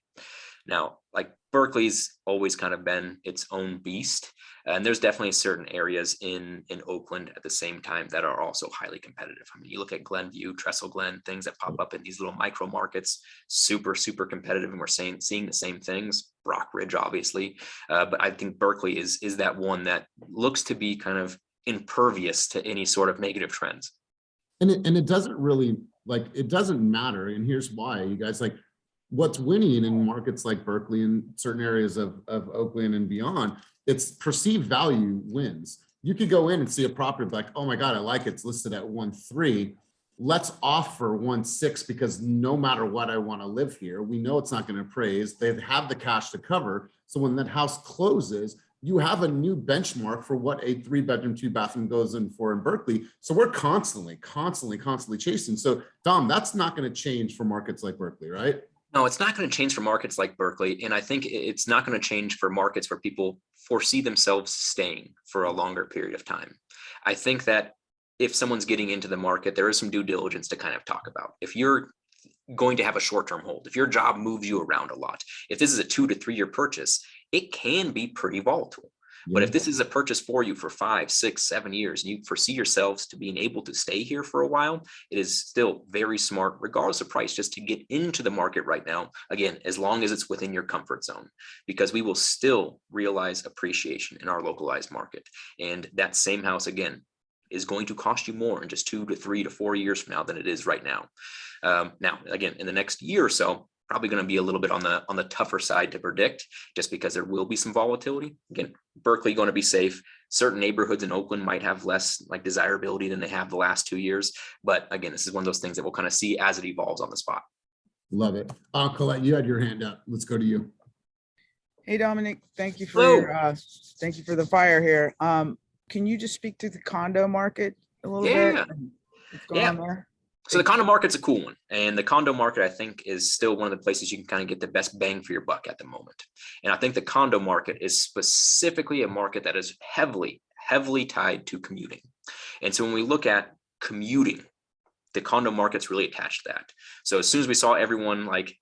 Now, like, Berkeley's always kind of been its own beast, and there's definitely certain areas in Oakland at the same time that are also highly competitive. I mean, you look at Glenview, Trestle Glen, things that pop up in these little micro markets, super competitive, and we're seeing the same things. Rockridge, obviously, but I think Berkeley is that one that looks to be kind of impervious to any sort of negative trends. And it doesn't really, like, it doesn't matter. And here's why, you guys, like, what's winning in markets like Berkeley and certain areas of Oakland and beyond, it's perceived value wins. You could go in and see a property like, oh my God, I like it. It's listed at 1.3. Let's offer 1.6 because no matter what, I want to live here. We know it's not going to appraise. They have the cash to cover. So when that house closes, you have a new benchmark for what a 3-bedroom, 2-bathroom goes in for in Berkeley. So we're constantly chasing. So Dom, that's not going to change for markets like Berkeley, right? No, it's not going to change for markets like Berkeley. And I think it's not going to change for markets where people foresee themselves staying for a longer period of time. I think that if someone's getting into the market, there is some due diligence to kind of talk about. If you're going to have a short-term hold, if your job moves you around a lot, if this is a 2 to 3 year purchase, it can be pretty volatile. But if this is a purchase for you for 5, 6, 7 years, and you foresee yourselves to being able to stay here for a while, it is still very smart, regardless of price, just to get into the market right now. Again, as long as it's within your comfort zone, because we will still realize appreciation in our localized market. And that same house, again, is going to cost you more in just 2 to 3 to 4 years from now than it is right now. Now, again, in the next year or so, probably going to be a little bit on the tougher side to predict, just because there will be some volatility. Again, Berkeley going to be safe. Certain neighborhoods in Oakland might have less like desirability than they have the last 2 years. But again, this is one of those things that we'll kind of see as it evolves on the spot. Love it. Colette, you had your hand up. Let's go to you. Hey, Dominic, thank you for thank you for the fire here. Can you just speak to the condo market a little bit? What's going on there? So the condo market's a cool one. And the condo market, I think, is still one of the places you can kind of get the best bang for your buck at the moment. And I think the condo market is specifically a market that is heavily tied to commuting. And so when we look at commuting, the condo market's really attached to that. So as soon as we saw everyone like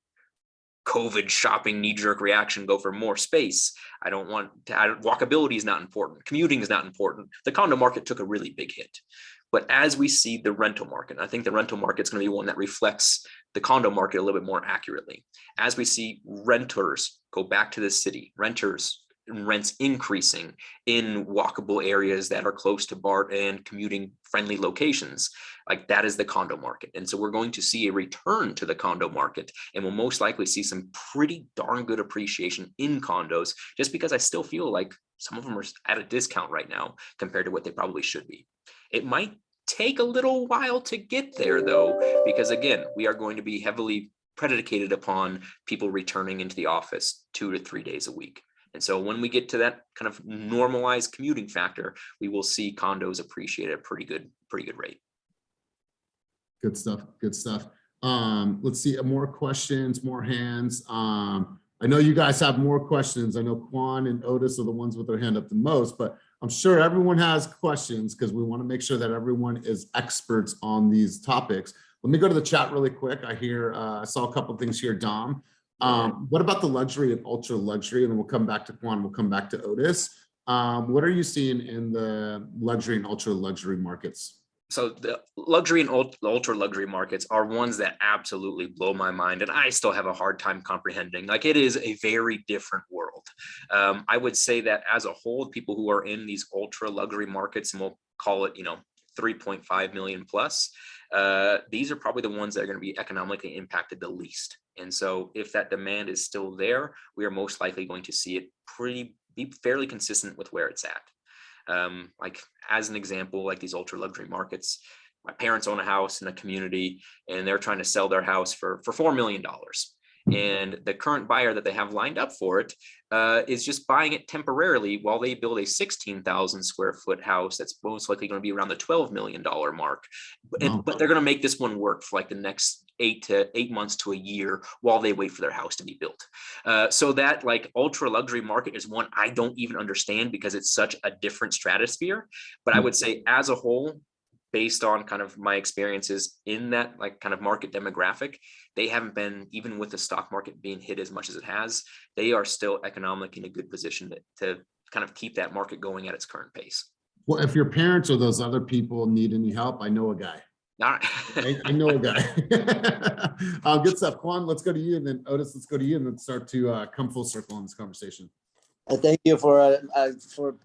COVID shopping knee-jerk reaction go for more space, walkability is not important. Commuting is not important. The condo market took a really big hit. But as we see the rental market, I think the rental market is going to be one that reflects the condo market a little bit more accurately. As we see renters go back to the city, rents increasing in walkable areas that are close to BART and commuting friendly locations, like that is the condo market. And so we're going to see a return to the condo market, and we'll most likely see some pretty darn good appreciation in condos, just because I still feel like some of them are at a discount right now compared to what they probably should be. It might take a little while to get there though, because again, we are going to be heavily predicated upon people returning into the office 2 to 3 days a week. And so when we get to that kind of normalized commuting factor, we will see condos appreciate at a pretty good rate. Good stuff. Let's see, more questions, more hands. I know you guys have more questions. I know Quan and Otis are the ones with their hand up the most, but I'm sure everyone has questions because we want to make sure that everyone is experts on these topics. Let me go to the chat really quick. I saw a couple of things here, Dom. What about the luxury and ultra luxury? And then we'll come back to Quan, we'll come back to Otis. What are you seeing in the luxury and ultra luxury markets? So the luxury and ultra luxury markets are ones that absolutely blow my mind, and I still have a hard time comprehending. Like, it is a very different world. I would say that as a whole, people who are in these ultra luxury markets, and we'll call it, 3.5 million plus, these are probably the ones that are going to be economically impacted the least. And so if that demand is still there, we are most likely going to see it be fairly consistent with where it's at. Like, as an example, like these ultra luxury markets, my parents own a house in a community and they're trying to sell their house for $4 million. And the current buyer that they have lined up for it is just buying it temporarily while they build a 16,000 square foot house that's most likely going to be around the $12 million mark. But they're going to make this one work for like the next 8 months to a year while they wait for their house to be built. So that like ultra luxury market is one I don't even understand because it's such a different stratosphere. But I would say as a whole, based on kind of my experiences in that like kind of market demographic, they haven't been, even with the stock market being hit as much as it has, they are still economically in a good position to kind of keep that market going at its current pace. Well, if your parents or those other people need any help, I know a guy. All right. I know a guy. Good stuff. Quan, let's go to you, and then Otis, let's go to you, and then start to come full circle in this conversation. Thank you for answering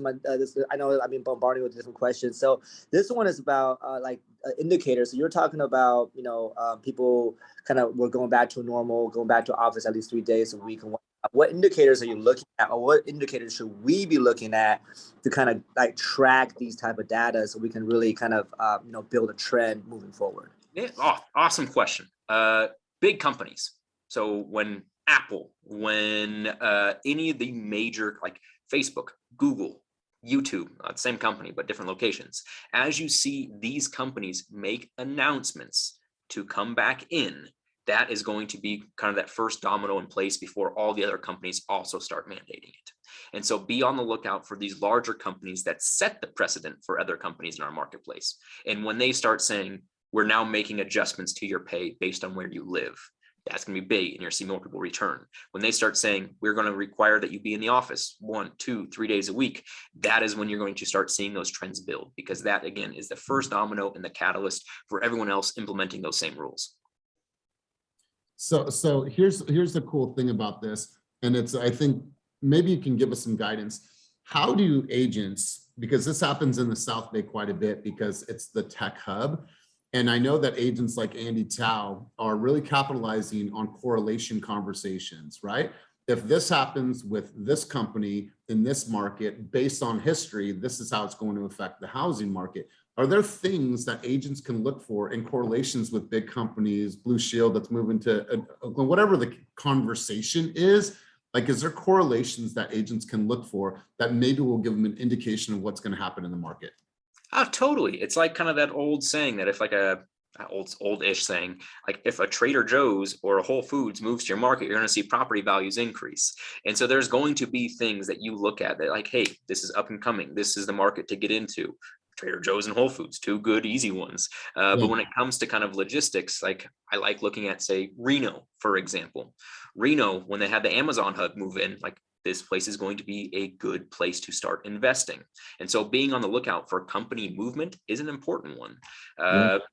my. This, I know I've been bombarding with different questions. So this one is about indicators. So you're talking about people kind of were going back to normal, going back to office at least 3 days a week. And what indicators are you looking at, or what indicators should we be looking at to kind of like track these type of data so we can really kind of build a trend moving forward? Yeah, awesome question. Big companies. So when Apple, when any of the major like Facebook, Google, YouTube, same company, but different locations, as you see these companies make announcements to come back in, that is going to be kind of that first domino in place before all the other companies also start mandating it. And so be on the lookout for these larger companies that set the precedent for other companies in our marketplace. And when they start saying, we're now making adjustments to your pay based on where you live, that's going to be big, and you're seeing more people return. When they start saying, we're going to require that you be in the office 1, 2, 3 days a week, that is when you're going to start seeing those trends build, because that, again, is the first domino and the catalyst for everyone else implementing those same rules. So here's the cool thing about this, and it's, I think maybe you can give us some guidance. How do agents, because this happens in the South Bay quite a bit because it's the tech hub, and I know that agents like Andy Tao are really capitalizing on correlation conversations, right? If this happens with this company in this market, based on history, this is how it's going to affect the housing market. Are there things that agents can look for in correlations with big companies, Blue Shield that's moving to whatever the conversation is? Like, is there correlations that agents can look for that maybe will give them an indication of what's going to happen in the market? Totally. It's like kind of that old saying that if like old-ish saying, like if a Trader Joe's or a Whole Foods moves to your market, you're going to see property values increase. And so there's going to be things that you look at that like, hey, this is up and coming. This is the market to get into. Trader Joe's and Whole Foods, two good, easy ones. But when it comes to kind of logistics, like I like looking at, say, Reno, for example. Reno, when they had the Amazon hub move in, like this place is going to be a good place to start investing. And so being on the lookout for company movement is an important one.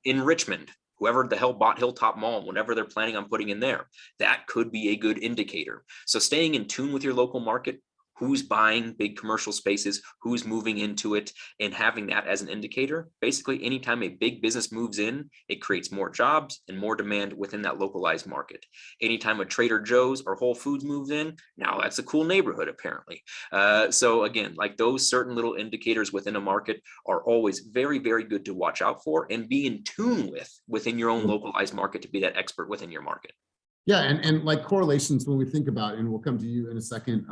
In Richmond, whoever the hell bought Hilltop Mall, whatever they're planning on putting in there, that could be a good indicator. So staying in tune with your local market, who's buying big commercial spaces, who's moving into it, and having that as an indicator. Basically, anytime a big business moves in, it creates more jobs and more demand within that localized market. Anytime a Trader Joe's or Whole Foods moves in, now that's a cool neighborhood, apparently. So again, like those certain little indicators within a market are always very, very good to watch out for and be in tune with within your own localized market to be that expert within your market. Yeah, and like correlations, when we think about, and we'll come to you in a second,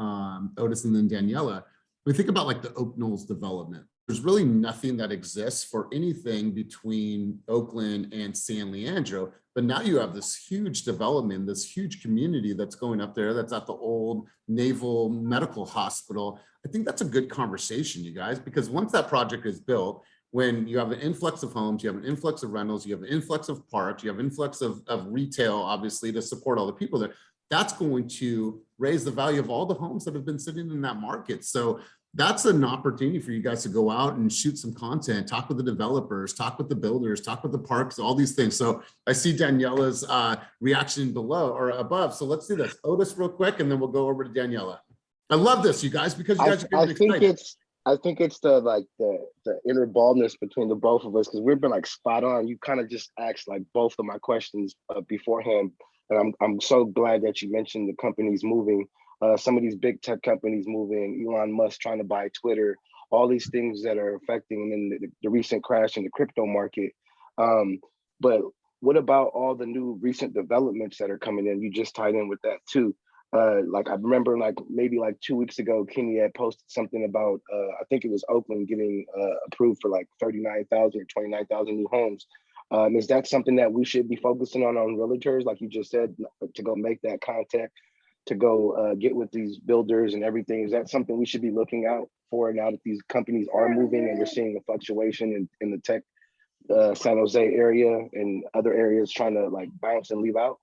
Otis, and then Daniela, we think about like the Oak Knolls development. There's really nothing that exists for anything between Oakland and San Leandro, but now you have this huge development, this huge community that's going up there, that's at the old Naval Medical Hospital. I think that's a good conversation, you guys, because once that project is built, when you have an influx of homes, you have an influx of rentals, you have an influx of parks, you have influx of retail, obviously, to support all the people there, that's going to raise the value of all the homes that have been sitting in that market. So that's an opportunity for you guys to go out and shoot some content, talk with the developers, talk with the builders, talk with the parks, all these things. So I see Daniela's reaction below or above. So let's do this. Otis real quick, and then we'll go over to Daniela. I love this, you guys, because you guys are getting excited. I think it's the inner baldness between the both of us, because we've been like spot on. You kind of just asked like both of my questions beforehand, and I'm so glad that you mentioned the companies moving. Some of these big tech companies moving, Elon Musk trying to buy Twitter, all these things that are affecting in the recent crash in the crypto market. But what about all the new recent developments that are coming in? You just tied in with that too. Like I remember maybe 2 weeks ago, Kenny had posted something about, I think it was Oakland getting approved for like 39,000 or 29,000 new homes. Is that something that we should be focusing on realtors, like you just said, to go make that contact, to go get with these builders and everything? Is that something we should be looking out for now that these companies are moving and we're seeing a fluctuation in the tech San Jose area and other areas trying to like bounce and leave out?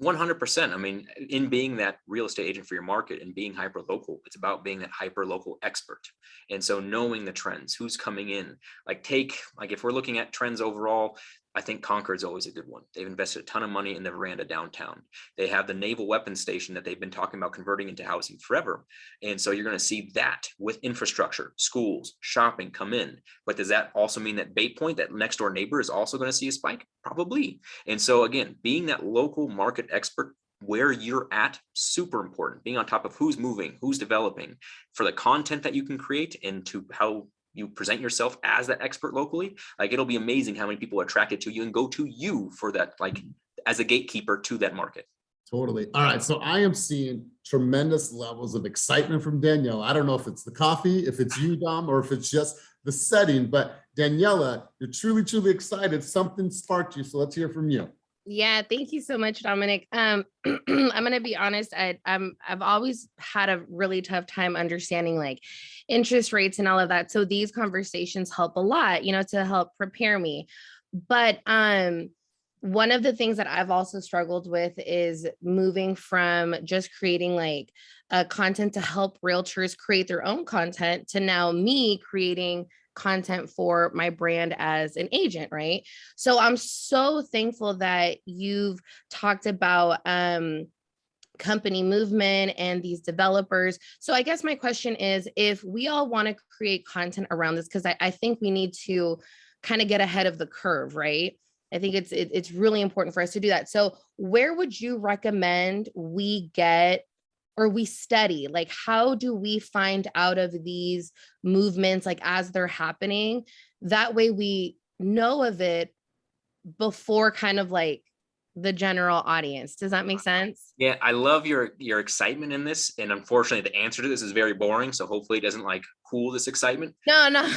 100%. I mean, in being that real estate agent for your market and being hyper local, it's about being that hyper local expert. And so knowing the trends, who's coming in, if we're looking at trends overall, I think Concord's always a good one. They've invested a ton of money in the veranda downtown. They have the naval weapons station that they've been talking about converting into housing forever. And so you're going to see that with infrastructure, schools, shopping come in. But does that also mean that Bay Point, that next door neighbor, is also going to see a spike? Probably. And so again, being that local market expert where you're at, super important. Being on top of who's moving, who's developing, for the content that you can create and to how you present yourself as that expert locally. Like, it'll be amazing how many people are attracted to you and go to you for that, like as a gatekeeper to that market. Totally. All right. So I am seeing tremendous levels of excitement from Daniela. I don't know if it's the coffee, if it's you, Dom, or if it's just the setting, but Daniela, you're truly, truly excited. Something sparked you. So let's hear from you. Yeah, thank you so much, Dominic. I'm gonna be honest. I've always had a really tough time understanding like interest rates and all of that. So these conversations help a lot, to help prepare me. But one of the things that I've also struggled with is moving from just creating like content to help realtors create their own content to now me creating content for my brand as an agent, right? So I'm so thankful that you've talked about company movement and these developers. So I guess my question is, if we all want to create content around this, because I think we need to kind of get ahead of the curve, right? I think it's really important for us to do that. So where would you recommend we get or we study? Like, how do we find out of these movements, like as they're happening? That way we know of it before kind of like the general audience. Does that make sense? Yeah, I love your excitement in this. And unfortunately, the answer to this is very boring. So hopefully it doesn't like cool this excitement. No.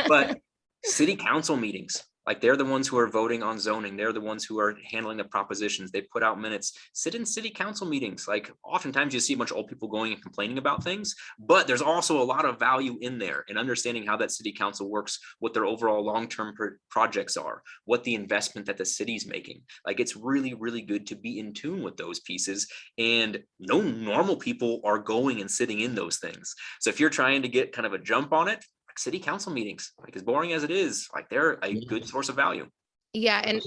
But city council meetings, like they're the ones who are voting on zoning. They're the ones who are handling the propositions. They put out minutes. Sit in city council meetings. Like oftentimes you see a bunch of old people going and complaining about things, but there's also a lot of value in there and understanding how that city council works, what their overall long-term projects are, what the investment that the city's making. Like, it's really, really good to be in tune with those pieces. And no normal people are going and sitting in those things. So if you're trying to get kind of a jump on it, city council meetings, like as boring as it is, like they're a good source of value. Yeah, and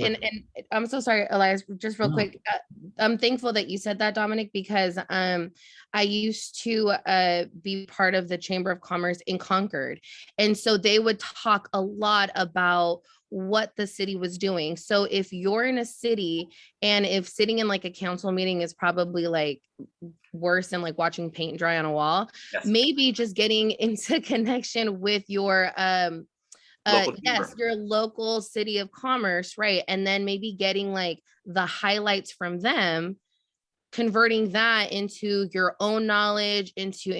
I'm so sorry, Elias, just real quick. I'm thankful that you said that, Dominic, because I used to be part of the Chamber of Commerce in Concord. And so they would talk a lot about what the city was doing. So if you're in a city and if sitting in like a council meeting is probably like worse than like watching paint dry on a wall, Yes. maybe just getting into connection with your your local city of commerce, right? And then maybe getting like the highlights from them, converting that into your own knowledge, into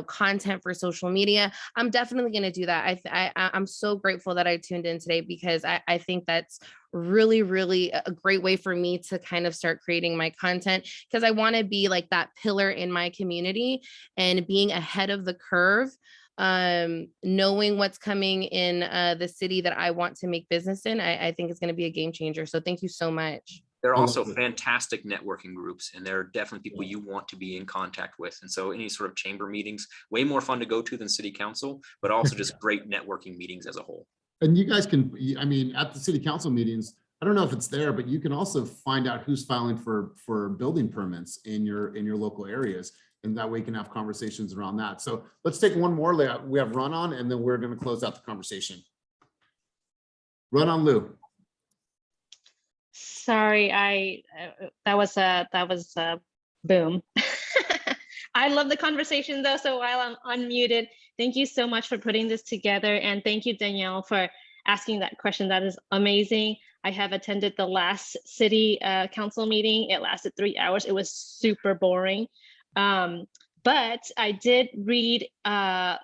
content for social media. I'm definitely going to do that. I'm so grateful that I tuned in today, because I think that's really, really a great way for me to kind of start creating my content, because I want to be like that pillar in my community and being ahead of the curve knowing what's coming in the city that I want to make business in, I think it's going to be a game changer. So thank you so much. There are also fantastic networking groups, and there are definitely people you want to be in contact with. And so any sort of chamber meetings, way more fun to go to than city council, but also just great networking meetings as a whole. And you guys can, I mean, at the city council meetings, I don't know if it's there, but you can also find out who's filing for building permits in your local areas. And that way you can have conversations around that. So let's take one more layout. We have Run On, and then we're going to close out the conversation. Run On, Lou. Sorry, that was a boom. I love the conversation though. So while I'm unmuted, thank you so much for putting this together, and thank you, Danielle, for asking that question. That is amazing. I have attended the last city council meeting. It lasted 3 hours. It was super boring. But I did read,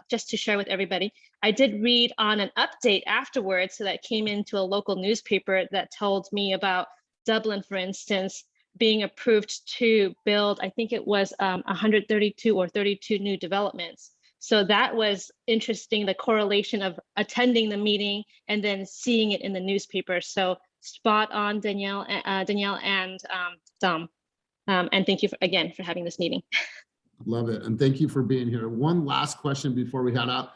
just to share with everybody, I did read on an update afterwards that came into a local newspaper that told me about Dublin, for instance, being approved to build, I think it was 132 or 32 new developments. So that was interesting, the correlation of attending the meeting and then seeing it in the newspaper. So spot on, Danielle and Dom. And thank you again for having this meeting. Love it. And thank you for being here. One last question before we head out.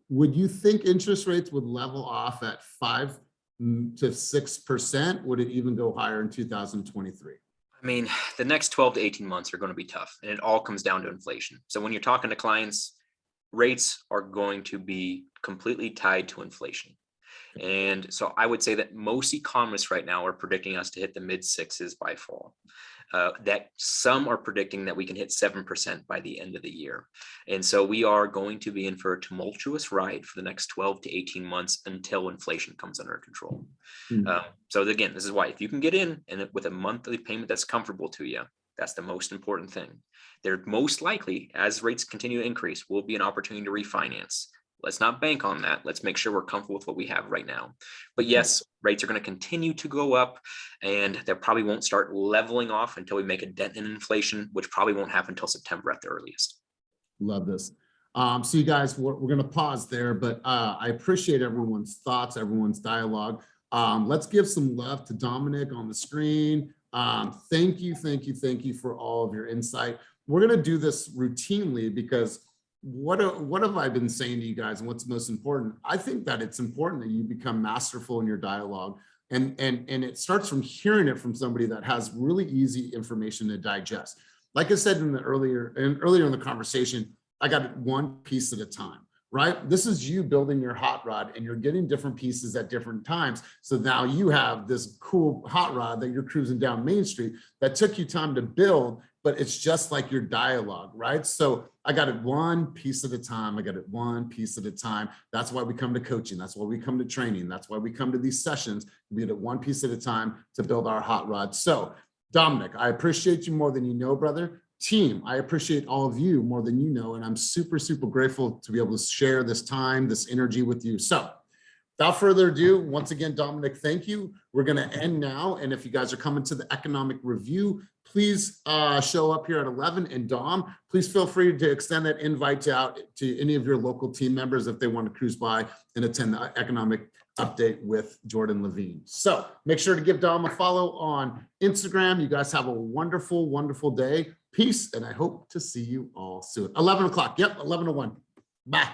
Would you think interest rates would level off at 5 to 6%? Would it even go higher in 2023? I mean, the next 12 to 18 months are going to be tough, and it all comes down to inflation. So when you're talking to clients, rates are going to be completely tied to inflation. And so I would say that most economists right now are predicting us to hit the mid 6s by fall. That some are predicting that we can hit 7% by the end of the year. And so we are going to be in for a tumultuous ride for the next 12 to 18 months until inflation comes under control. So again, this is why if you can get in and with a monthly payment that's comfortable to you, that's the most important thing. There most likely, as rates continue to increase, will be an opportunity to refinance. Let's not bank on that. Let's make sure we're comfortable with what we have right now. But yes, rates are going to continue to go up, and they probably won't start leveling off until we make a dent in inflation, which probably won't happen until September at the earliest. Love this. So you guys, we're going to pause there, but I appreciate everyone's thoughts, everyone's dialogue. Let's give some love to Dominic on the screen. Thank you for all of your insight. We're going to do this routinely because what have I been saying to you guys, and what's most important? I think that it's important that you become masterful in your dialogue, and it starts from hearing it from somebody that has really easy information to digest. Like I said earlier in the conversation, I got it one piece at a time, right? This is you building your hot rod, and you're getting different pieces at different times. So now you have this cool hot rod that you're cruising down Main Street that took you time to build, but it's just like your dialogue, right? So I got it one piece at a time. I got it one piece at a time. That's why we come to coaching. That's why we come to training. That's why we come to these sessions. We get it one piece at a time to build our hot rod. So Dominic, I appreciate you more than you know, brother. Team, I appreciate all of you more than you know, and I'm super grateful to be able to share this time, this energy with you. So without further ado, once again, Dominic, thank you. We're going to end now. And if you guys are coming to the economic review, please show up here at 11. And Dom, please feel free to extend that invite out to any of your local team members if they want to cruise by and attend the economic update with Jordan Levine. So make sure to give Dom a follow on Instagram. You guys have a wonderful day. Peace, and I hope to see you all soon. 11 o'clock. Yep, 11 to 1. Bye.